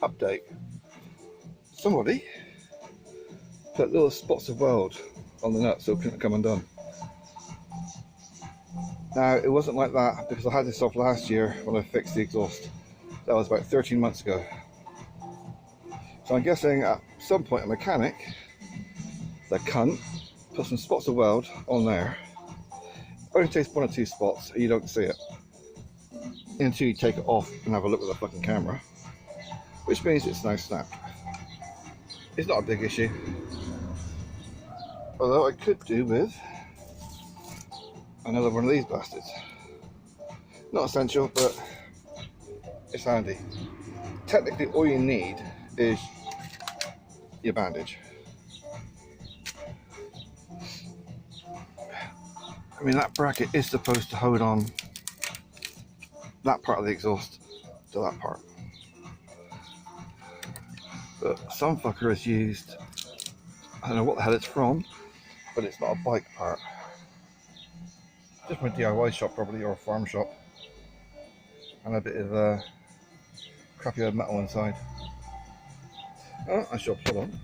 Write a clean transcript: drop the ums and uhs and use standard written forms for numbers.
update. Somebody put little spots of weld on the nut so it couldn't come undone. Now, it wasn't like that because I had this off last year when I fixed the exhaust. That was about 13 months ago. So I'm guessing at some point a mechanic, the cunt, put some spots of weld on there. Only takes 1 or 2 spots and you don't see it until you take it off and have a look with the fucking camera, which means it's now snapped. It's not a big issue, although I could do with another one of these bastards. Not essential, but it's handy. Technically all you need is your bandage. I mean, that bracket is supposed to hold on that part of the exhaust to that part, but some fucker has used, I don't know what the hell it's from, but it's not a bike part. Just from a DIY shop probably, or a farm shop, and a bit of crappy old metal inside. Oh, I shall pull on.